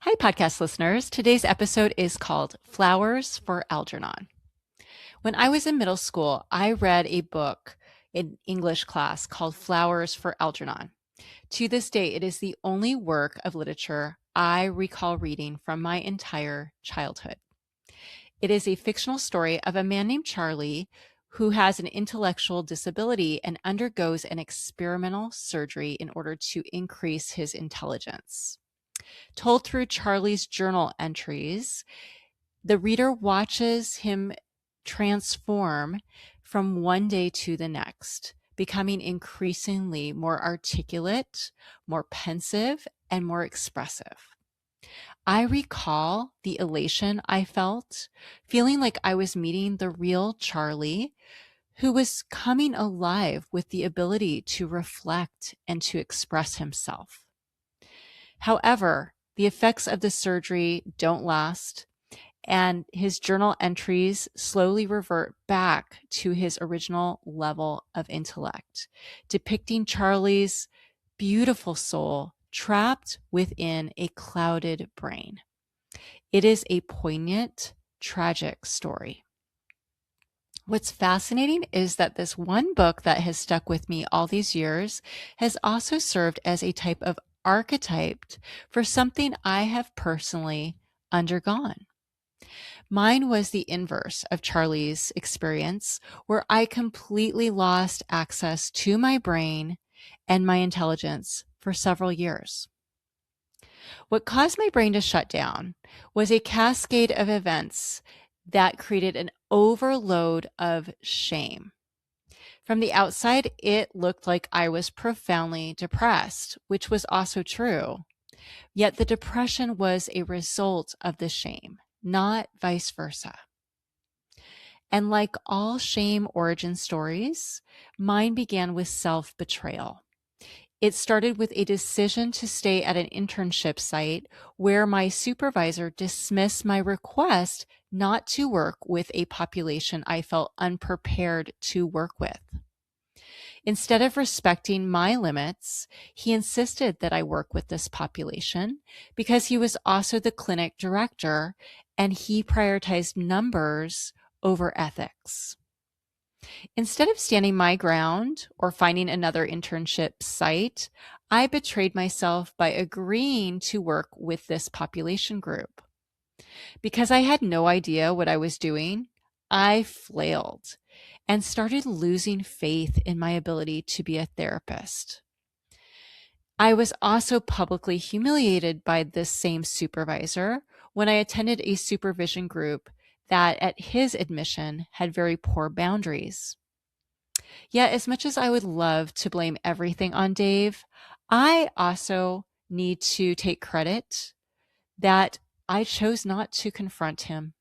Hi, podcast listeners. Today's episode is called Flowers for Algernon. When I was in middle school, I read a book in English class called Flowers for Algernon. To this day, it is the only work of literature I recall reading from my entire childhood. It is a fictional story of a man named Charlie who has an intellectual disability and undergoes an experimental surgery in order to increase his intelligence. Told through Charlie's journal entries, the reader watches him transform from one day to the next, becoming increasingly more articulate, more pensive, and more expressive. I recall the elation I felt, feeling like I was meeting the real Charlie, who was coming alive with the ability to reflect and to express himself. However, the effects of the surgery don't last, and his journal entries slowly revert back to his original level of intellect, depicting Charlie's beautiful soul trapped within a clouded brain. It is a poignant, tragic story. What's fascinating is that this one book that has stuck with me all these years has also served as a type of archetype for something I have personally undergone. Mine was the inverse of Charlie's experience, where I completely lost access to my brain and my intelligence for several years. What caused my brain to shut down was a cascade of events that created an overload of shame. From the outside, it looked like I was profoundly depressed, which was also true. Yet the depression was a result of the shame, not vice versa. And like all shame origin stories, mine began with self-betrayal. It started with a decision to stay at an internship site where my supervisor dismissed my request not to work with a population I felt unprepared to work with. Instead of respecting my limits, he insisted that I work with this population because he was also the clinic director and he prioritized numbers over ethics. Instead of standing my ground or finding another internship site, I betrayed myself by agreeing to work with this population group. Because I had no idea what I was doing, I flailed and started losing faith in my ability to be a therapist. I was also publicly humiliated by this same supervisor when I attended a supervision group that, at his admission, had very poor boundaries. Yet, as much as I would love to blame everything on Dave, I also need to take credit that I chose not to confront him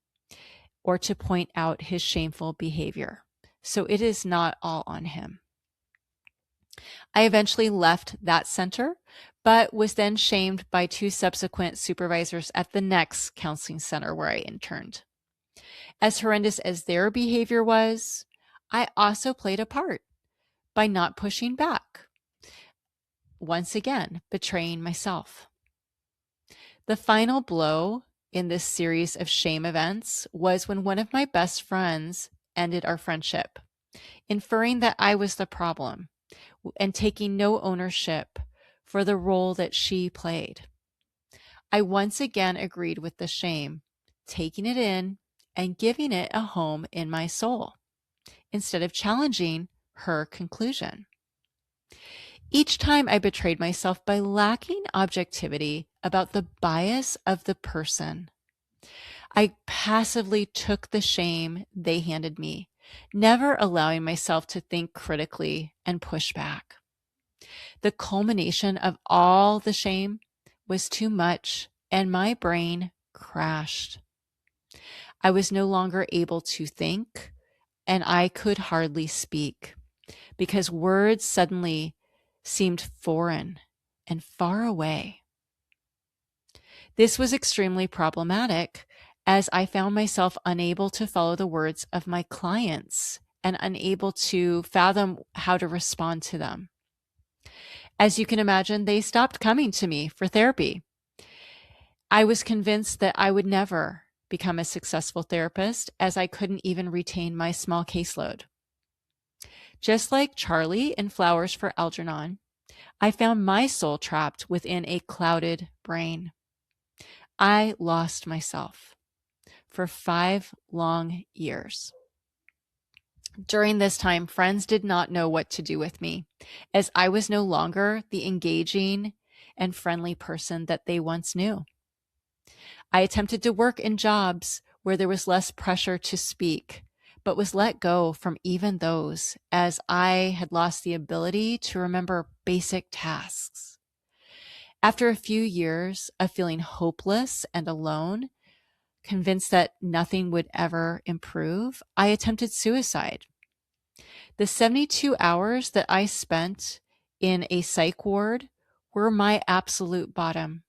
or to point out his shameful behavior. So it is not all on him. I eventually left that center, but was then shamed by two subsequent supervisors at the next counseling center where I interned. As horrendous as their behavior was, I also played a part by not pushing back. Once again, betraying myself. The final blow in this series of shame events was when one of my best friends ended our friendship, inferring that I was the problem and taking no ownership for the role that she played. I once again agreed with the shame, taking it in and giving it a home in my soul, instead of challenging her conclusion. Each time I betrayed myself by lacking objectivity about the bias of the person. I passively took the shame they handed me, never allowing myself to think critically and push back. The culmination of all the shame was too much, and my brain crashed. I was no longer able to think, and I could hardly speak because words suddenly seemed foreign and far away. This was extremely problematic as I found myself unable to follow the words of my clients and unable to fathom how to respond to them. As you can imagine, they stopped coming to me for therapy. I was convinced that I would never become a successful therapist as I couldn't even retain my small caseload. Just like Charlie in Flowers for Algernon, I found my soul trapped within a clouded brain. I lost myself for 5 long years. During this time, friends did not know what to do with me, as I was no longer the engaging and friendly person that they once knew. I attempted to work in jobs where there was less pressure to speak, but was let go from even those as I had lost the ability to remember basic tasks. After a few years of feeling hopeless and alone, convinced that nothing would ever improve, I attempted suicide. The 72 hours that I spent in a psych ward were my absolute bottom.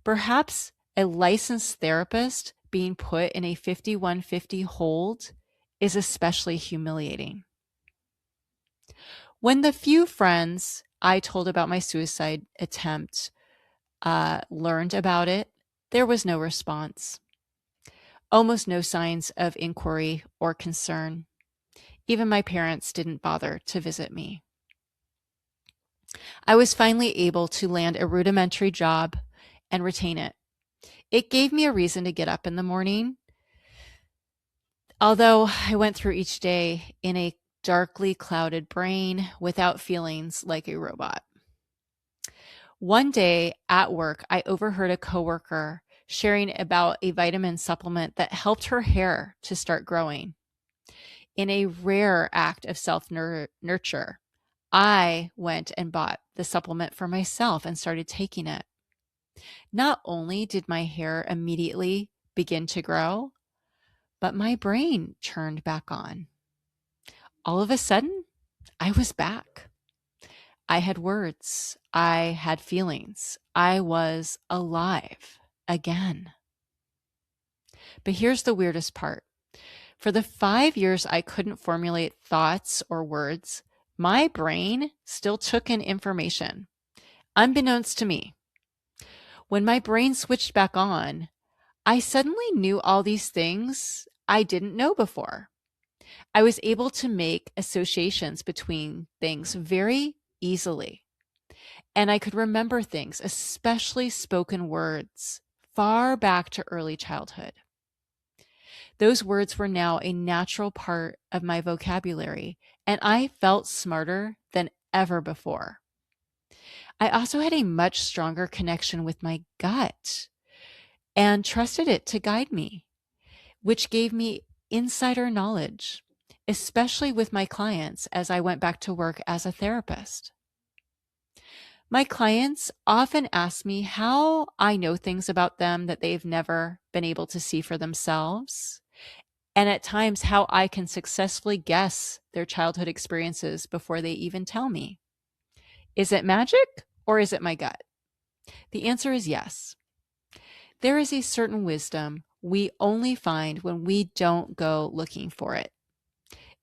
Perhaps a licensed therapist being put in a 5150 hold is especially humiliating. When the few friends I told about my suicide attempt learned about it, there was no response. Almost no signs of inquiry or concern. Even my parents didn't bother to visit me. I was finally able to land a rudimentary job and retain it. It gave me a reason to get up in the morning, although I went through each day in a darkly clouded brain without feelings like a robot. One day at work, I overheard a coworker sharing about a vitamin supplement that helped her hair to start growing. In a rare act of self-nurture, I went and bought the supplement for myself and started taking it. Not only did my hair immediately begin to grow, but my brain turned back on. All of a sudden, I was back. I had words. I had feelings. I was alive again. But here's the weirdest part. For the 5 years I couldn't formulate thoughts or words, my brain still took in information, unbeknownst to me. When my brain switched back on, I suddenly knew all these things I didn't know before. I was able to make associations between things very easily. And I could remember things, especially spoken words, far back to early childhood. Those words were now a natural part of my vocabulary, and I felt smarter than ever before. I also had a much stronger connection with my gut and trusted it to guide me, which gave me insider knowledge, especially with my clients as I went back to work as a therapist. My clients often ask me how I know things about them that they've never been able to see for themselves, and at times how I can successfully guess their childhood experiences before they even tell me. Is it magic or is it my gut? The answer is yes. There is a certain wisdom we only find when we don't go looking for it.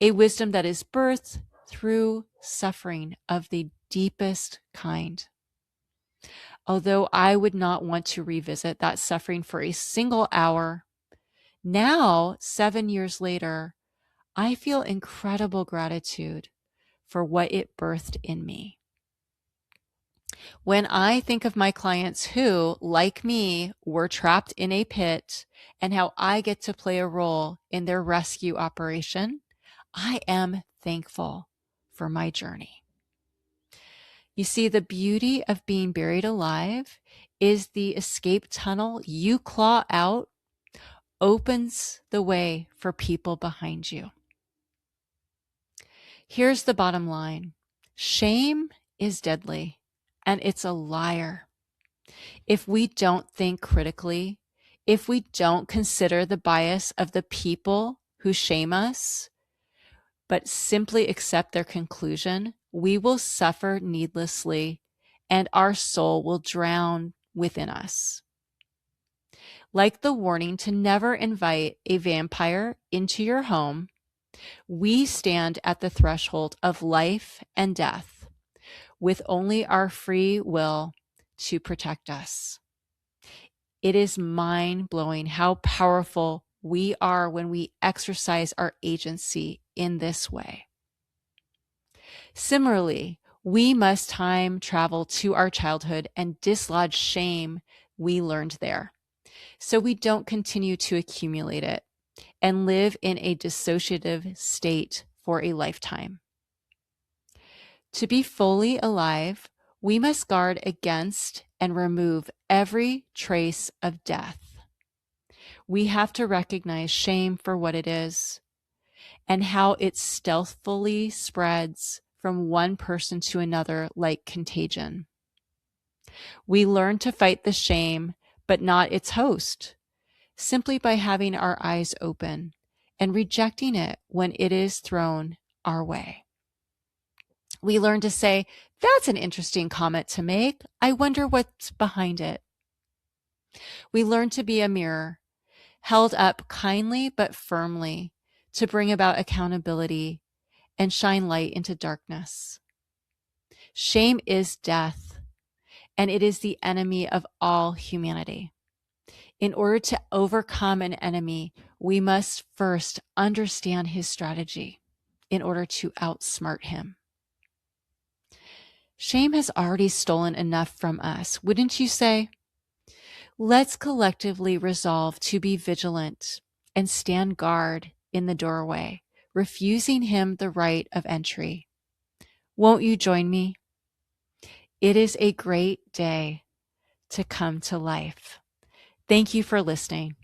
A wisdom that is birthed through suffering of the deepest kind. Although I would not want to revisit that suffering for a single hour, now, 7 years later, I feel incredible gratitude for what it birthed in me. When I think of my clients who, like me, were trapped in a pit and how I get to play a role in their rescue operation, I am thankful for my journey. You see, the beauty of being buried alive is the escape tunnel you claw out opens the way for people behind you. Here's the bottom line. Shame is deadly, and it's a liar. If we don't think critically, if we don't consider the bias of the people who shame us, but simply accept their conclusion, we will suffer needlessly, and our soul will drown within us. Like the warning to never invite a vampire into your home, we stand at the threshold of life and death with only our free will to protect us. It is mind-blowing how powerful we are when we exercise our agency in this way. Similarly, we must time travel to our childhood and dislodge shame we learned there, so we don't continue to accumulate it and live in a dissociative state for a lifetime. To be fully alive, we must guard against and remove every trace of death. We have to recognize shame for what it is and how it stealthily spreads from one person to another like contagion. We learn to fight the shame, but not its host, simply by having our eyes open and rejecting it when it is thrown our way. We learn to say, "That's an interesting comment to make. I wonder what's behind it." We learn to be a mirror, held up kindly but firmly to bring about accountability and shine light into darkness. Shame is death, and it is the enemy of all humanity. In order to overcome an enemy, we must first understand his strategy in order to outsmart him. Shame has already stolen enough from us, wouldn't you say? Let's collectively resolve to be vigilant and stand guard in the doorway, refusing him the right of entry. Won't you join me? It is a great day to come to life. Thank you for listening.